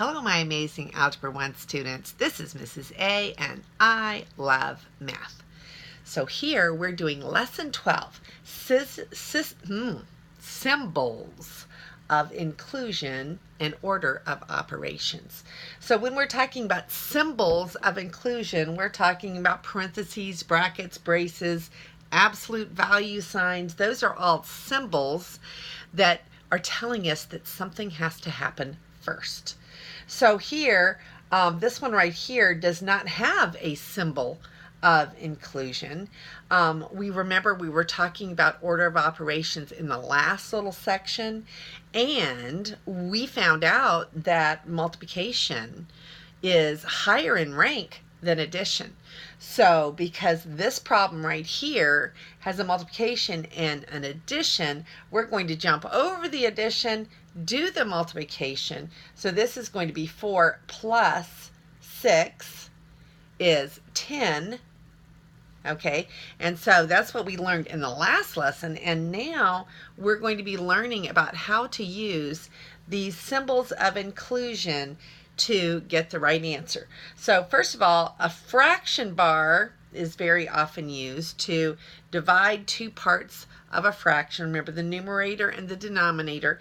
Hello, my amazing Algebra 1 students. This is Mrs. A, and I love math. So here we're doing Lesson 12, Symbols of Inclusion and Order of Operations. So when we're talking about symbols of inclusion, we're talking about parentheses, brackets, braces, absolute value signs. Those are all symbols that are telling us that something has to happen first. So here, this one right here does not have a symbol of inclusion. We remember we were talking about order of operations in the last little section, and we found out that multiplication is higher in rank than addition. So because this problem right here has a multiplication and an addition, we're going to jump over the addition, do the multiplication. So this is going to be 4 plus 6 is 10. Okay, and so that's what we learned in the last lesson, and now we're going to be learning about how to use these symbols of inclusion to get the right answer. So first of all, a fraction bar is very often used to divide two parts of a fraction. Remember the numerator and the denominator.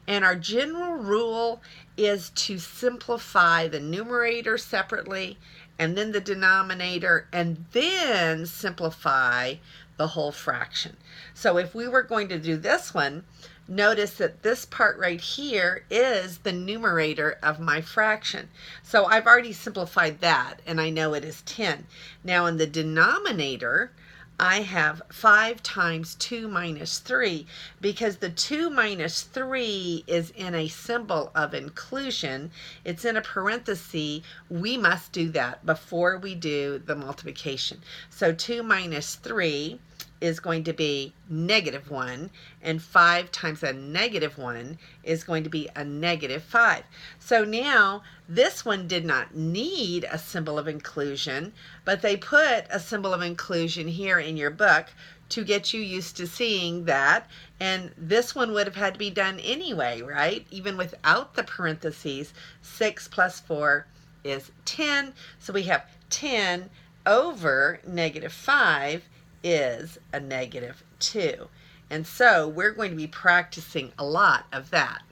And our general rule is to simplify the numerator separately and then the denominator, and then simplify the whole fraction. So if we were going to do this one, notice that this part right here is the numerator of my fraction. So I've already simplified that, and I know it is 10. Now in the denominator, I have 5 times 2 minus 3, because the 2 minus 3 is in a symbol of inclusion. It's in a parenthesis. We must do that before we do the multiplication. So 2 minus 3 is going to be -1, and 5 times a -1 is going to be a -5. So now this one did not need a symbol of inclusion, but they put a symbol of inclusion here in your book to get you used to seeing that, and this one would have had to be done anyway, right? Even without the parentheses. 6 plus 4 is 10, so we have 10 over -5 is a -2. And so we're going to be practicing a lot of that.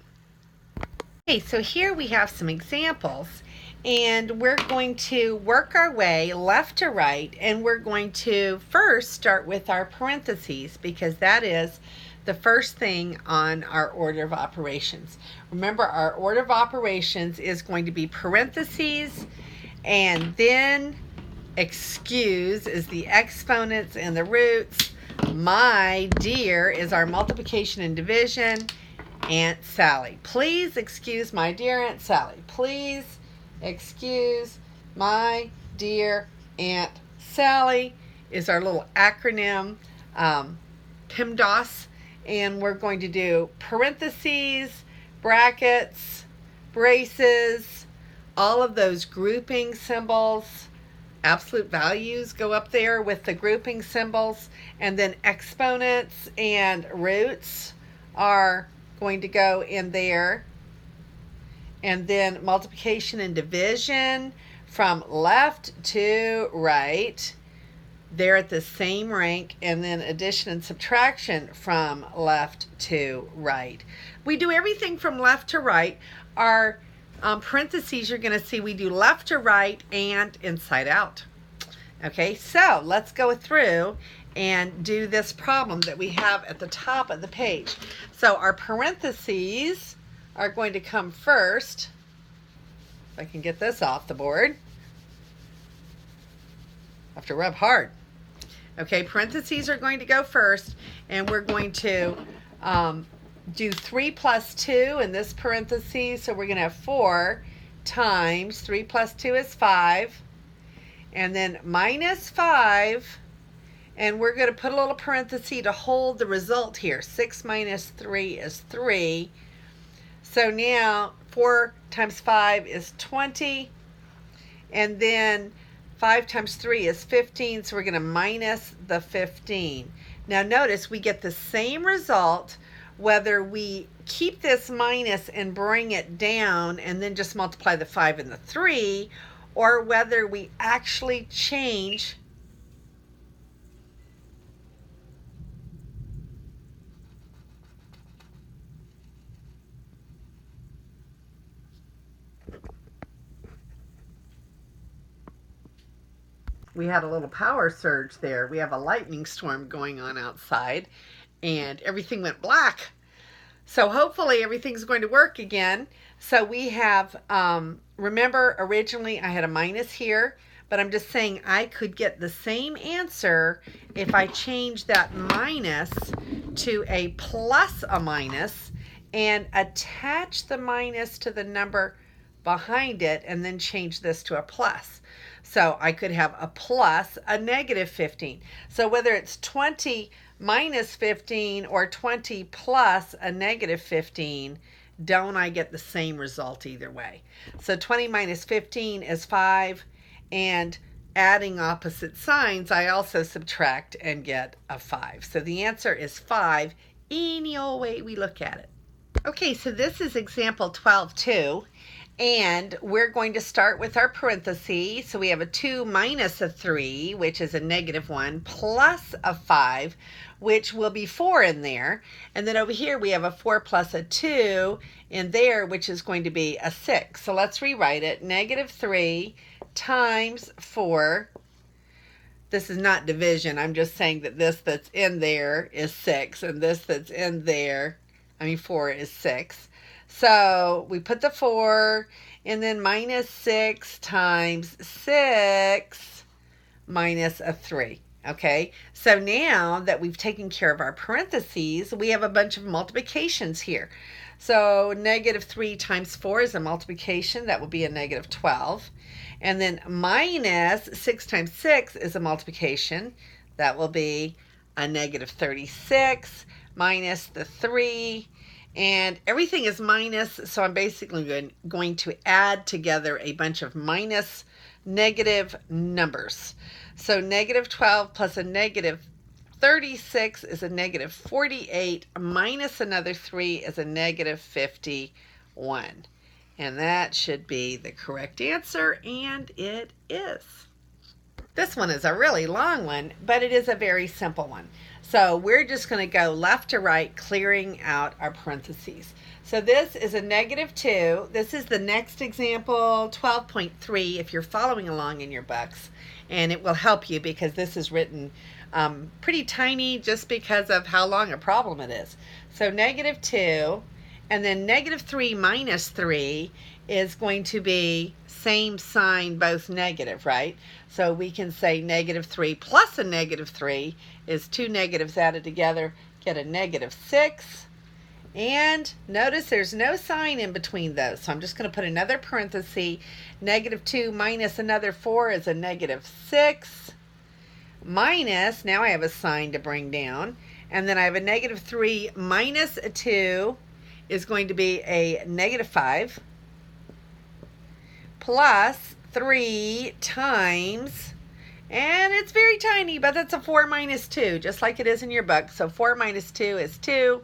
Okay, so here we have some examples, and we're going to work our way left to right, and we're going to first start with our parentheses, because that is the first thing on our order of operations. Remember, our order of operations is going to be parentheses, and then excuse is the exponents and the roots. My dear is our multiplication and division. Aunt Sally. Please excuse my dear Aunt Sally. Please excuse my dear Aunt Sally is our little acronym, PIMDOS, and we're going to do parentheses, brackets, braces, all of those grouping symbols. Absolute values go up there with the grouping symbols, and then exponents and roots are going to go in there, and then multiplication and division from left to right, they're at the same rank, and then addition and subtraction from left to right. We do everything from left to right. Our parentheses, you're going to see we do left to right and inside out. Okay, so let's go through and do this problem that we have at the top of the page. So our parentheses are going to come first. If I can get this off the board. I have to rub hard. Okay, parentheses are going to go first, and we're going to do 3 plus 2 in this parentheses. So we're going to have 4 times 3 plus 2 is 5, and then minus 5, and we're going to put a little parenthesis to hold the result here. 6 minus 3 is 3. So now 4 times 5 is 20, and then 5 times 3 is 15, so we're going to minus the 15. Now notice we get the same result whether we keep this minus and bring it down and then just multiply the 5 and the 3, or whether we actually change we had a little power surge there. We have a lightning storm going on outside and everything went black. So hopefully everything's going to work again. So we have, remember originally I had a minus here, but I'm just saying I could get the same answer if I change that minus to a plus a minus and attach the minus to the number behind it and then change this to a plus. So I could have a plus a negative 15. So whether it's 20 minus 15 or 20 plus a negative 15, don't I get the same result either way? So 20 minus 15 is 5, and adding opposite signs, I also subtract and get a 5. So the answer is 5 any old way we look at it. Okay, so this is example 12-2. And we're going to start with our parentheses. So we have a 2 minus a 3, which is a negative 1, plus a 5, which will be 4 in there. And then over here we have a 4 plus a 2 in there, which is going to be a 6. So let's rewrite it. Negative 3 times 4. This is not division. I'm just saying that this that's in there is 6, and this that's in there, 4 is 6. So we put the 4, and then minus 6 times 6 minus a 3. Okay, so now that we've taken care of our parentheses, we have a bunch of multiplications here. So negative 3 times 4 is a multiplication. That will be a negative 12. And then minus 6 times 6 is a multiplication. That will be a negative 36 minus the 3. And everything is minus, so I'm basically going to add together a bunch of minus negative numbers. So negative 12 plus a negative 36 is a negative 48, minus another 3 is a negative 51. And that should be the correct answer, and it is. This one is a really long one, but it is a very simple one. So we're just going to go left to right, clearing out our parentheses. So this is a negative 2. This is the next example, 12.3, if you're following along in your books. And it will help you because this is written pretty tiny just because of how long a problem it is. So negative 2, and then negative 3 minus 3 is going to be same sign, both negative, right? So we can say negative 3 plus a negative 3 is 2 negatives added together, get a negative 6. And notice there's no sign in between those. So I'm just going to put another parenthesis. Negative 2 minus another 4 is a negative 6. Minus, now I have a sign to bring down. And then I have a negative 3 minus a 2 is going to be a negative 5. Plus 3 times, and it's very tiny, but that's a 4 minus 2, just like it is in your book. So 4 minus 2 is 2,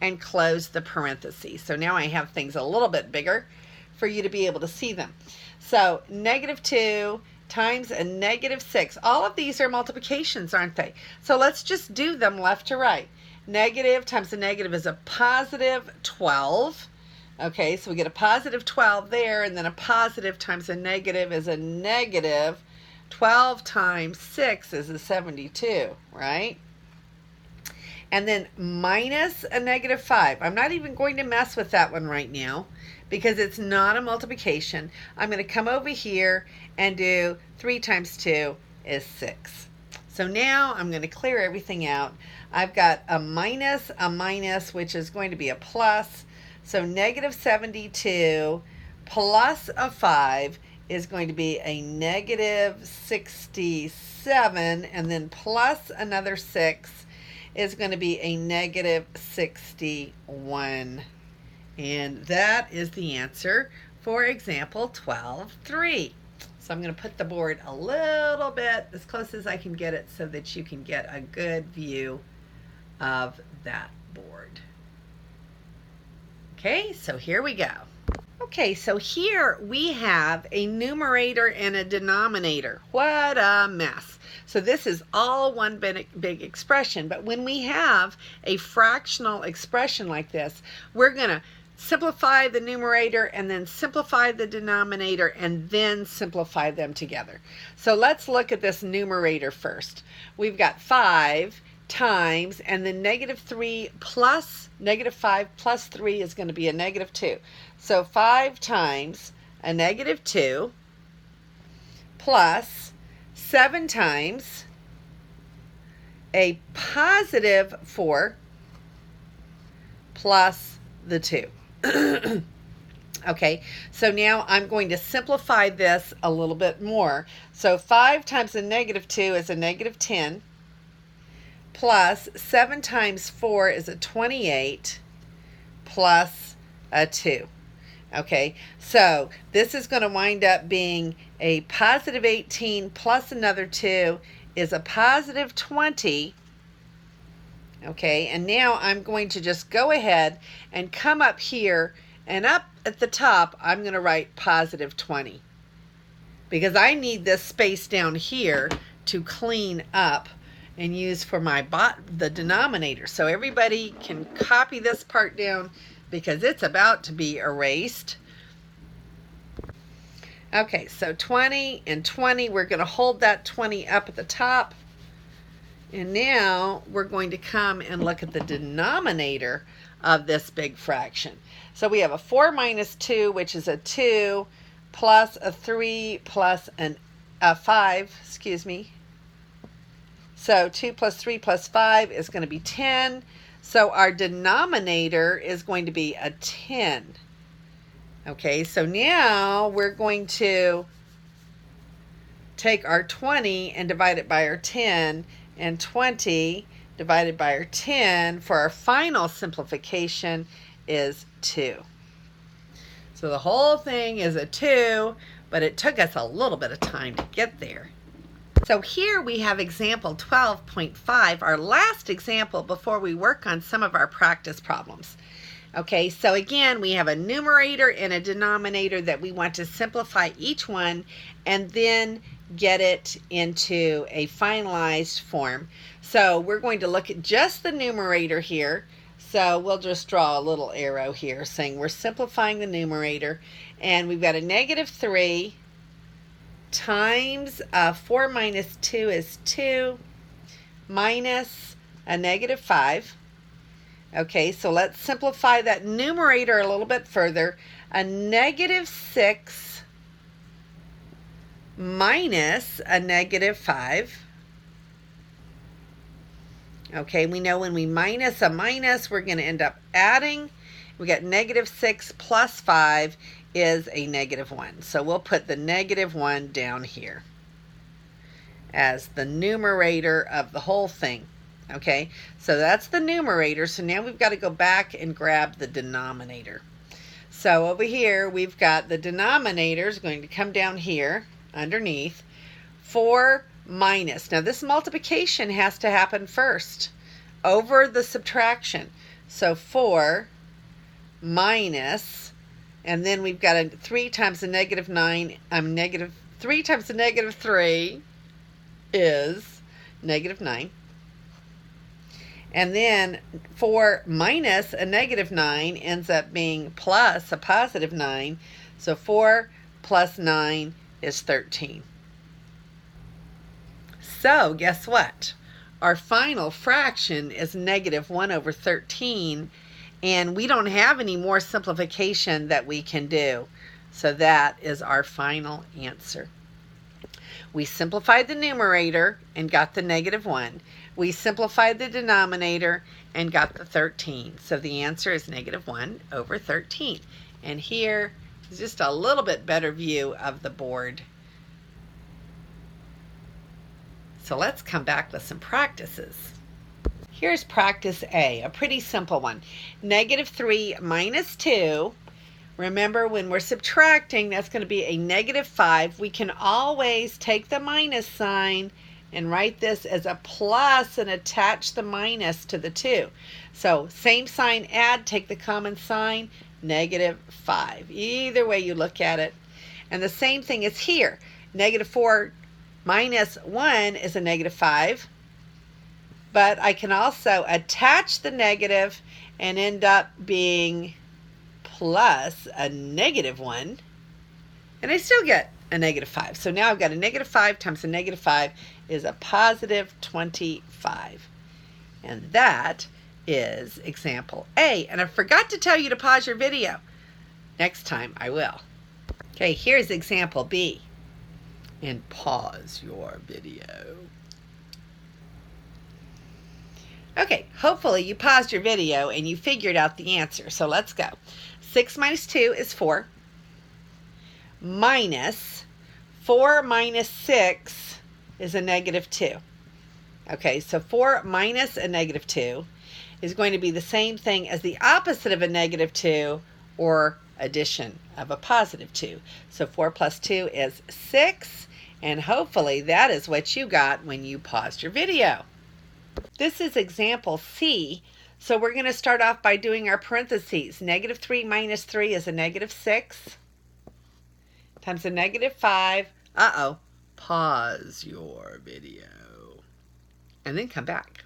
and close the parentheses. So now I have things a little bit bigger for you to be able to see them. So negative 2 times a negative 6. All of these are multiplications, aren't they? So let's just do them left to right. Negative times a negative is a positive 12. Okay, so we get a positive 12 there, and then a positive times a negative is a negative. 12 times 6 is a 72, right? And then minus a negative 5. I'm not even going to mess with that one right now because it's not a multiplication. I'm going to come over here and do 3 times 2 is 6. So now I'm going to clear everything out. I've got a minus, which is going to be a plus. So negative 72 plus a 5 is going to be a negative 67, and then plus another 6 is going to be a negative 61. And that is the answer for example 12.3. So I'm going to put the board a little bit as close as I can get it so that you can get a good view of that board. Okay, so here we go. Okay, so here we have a numerator and a denominator. What a mess. So this is all one big expression, but when we have a fractional expression like this, we're going to simplify the numerator and then simplify the denominator and then simplify them together. So let's look at this numerator first. We've got 5 times, and then -3 plus -5 plus 3 is going to be a -2. So 5 times a -2 plus 7 times a +4 plus the 2. Okay, so now I'm going to simplify this a little bit more. So 5 times a -2 is a -10, plus 7 times 4 is a 28, plus a 2. Okay, so this is going to wind up being a +18 plus another 2 is a +20. Okay, and now I'm going to just go ahead and come up here, and up at the top I'm going to write +20 because I need this space down here to clean up and use for the denominator. So everybody can copy this part down because it's about to be erased. Okay, so 20 and 20, we're going to hold that 20 up at the top. And now we're going to come and look at the denominator of this big fraction. So we have a 4 minus 2, which is a 2, plus a 3 plus a 5, excuse me. So 2 plus 3 plus 5 is going to be 10. So our denominator is going to be a 10. Okay, so now we're going to take our 20 and divide it by our 10, and 20 divided by our 10 for our final simplification is 2. So the whole thing is a 2, but it took us a little bit of time to get there. So here we have example 12.5, our last example before we work on some of our practice problems. Okay, so again, we have a numerator and a denominator that we want to simplify each one and then get it into a finalized form. So we're going to look at just the numerator here. So we'll just draw a little arrow here saying we're simplifying the numerator, and we've got a -3 times 4 minus 2 is 2 minus a -5. Okay, so let's simplify that numerator a little bit further. A -6 minus a -5. Okay, we know when we minus a minus, we're going to end up adding. We got -6 plus 5 is a -1. So we'll put the -1 down here as the numerator of the whole thing. Okay, so that's the numerator. So now we've got to go back and grab the denominator. So over here, we've got the denominator is going to come down here underneath. 4 minus. Now this multiplication has to happen first over the subtraction. So 4 minus, and then we've got a 3 times a -9. 3 times a -3 is -9. And then 4 minus a -9 ends up being plus a +9. So 4 plus 9 is 13. So guess what? Our final fraction is -1/13, and we don't have any more simplification that we can do. So that is our final answer. We simplified the numerator and got the -1. We simplified the denominator and got the 13. So the answer is -1/13. And here is just a little bit better view of the board. So let's come back with some practices. Here's practice A, a pretty simple one. -3 minus 2. Remember, when we're subtracting, that's going to be a -5. We can always take the minus sign and write this as a plus and attach the minus to the 2. So same sign, add, take the common sign, -5. Either way you look at it. And the same thing is here. -4 minus 1 is a -5. But I can also attach the negative and end up being plus a -1. And I still get a -5. So now I've got a -5 times a -5 is a positive 25. And that is example A. And I forgot to tell you to pause your video. Next time I will. Okay, here's example B. And pause your video. Okay, hopefully you paused your video and you figured out the answer. So let's go. 6 minus 2 is 4. Minus 4 minus 6 is a -2. Okay, so 4 minus a -2 is going to be the same thing as the opposite of a -2 or addition of a +2. So 4 plus 2 is 6, and hopefully that is what you got when you paused your video. This is example C, so we're going to start off by doing our parentheses. -3 minus 3 is a -6 times a -5. Pause your video and then come back.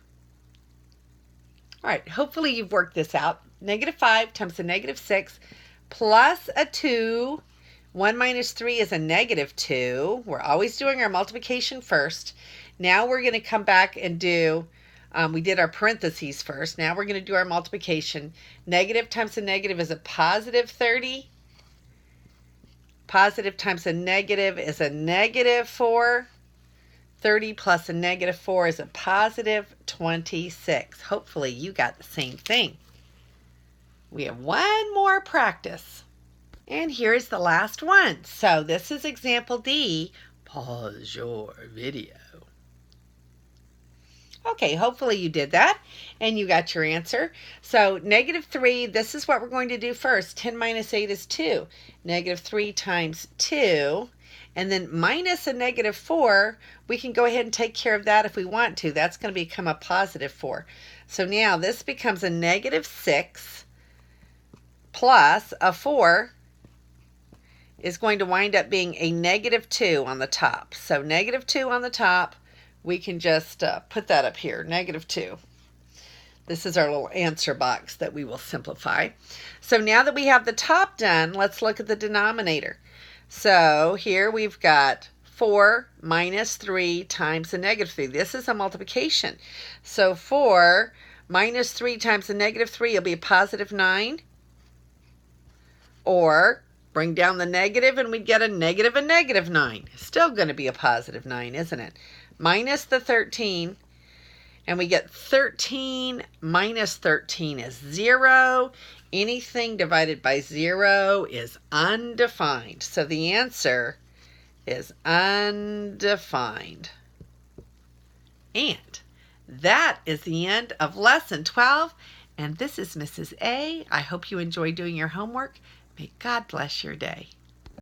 All right, hopefully you've worked this out. -5 times a -6 plus a 2. 1 minus 3 is a -2. We're always doing our multiplication first. Now we're going to come back and do, we did our parentheses first. Now we're going to do our multiplication. Negative times a negative is a positive 30. Positive times a negative is a -4. 30 plus a -4 is a positive 26. Hopefully you got the same thing. We have one more practice. And here is the last one. So this is example D. Pause your video. Okay, hopefully you did that and you got your answer. So -3, this is what we're going to do first. 10 minus 8 is 2. -3 times 2. And then minus a -4, we can go ahead and take care of that if we want to. That's going to become a +4. So now this becomes a -6 plus a 4 is going to wind up being a -2 on the top. So -2 on the top, we can just put that up here, -2. This is our little answer box that we will simplify. So now that we have the top done, let's look at the denominator. So here we've got 4 minus 3 times a -3. This is a multiplication. So 4 minus 3 times a -3 will be a +9. Or bring down the negative and we'd get a negative and -9. Still going to be a +9, isn't it? Minus the 13, and we get 13 minus 13 is 0. Anything divided by 0 is undefined. So the answer is undefined. And that is the end of lesson 12. And this is Mrs. A. I hope you enjoy doing your homework. May God bless your day.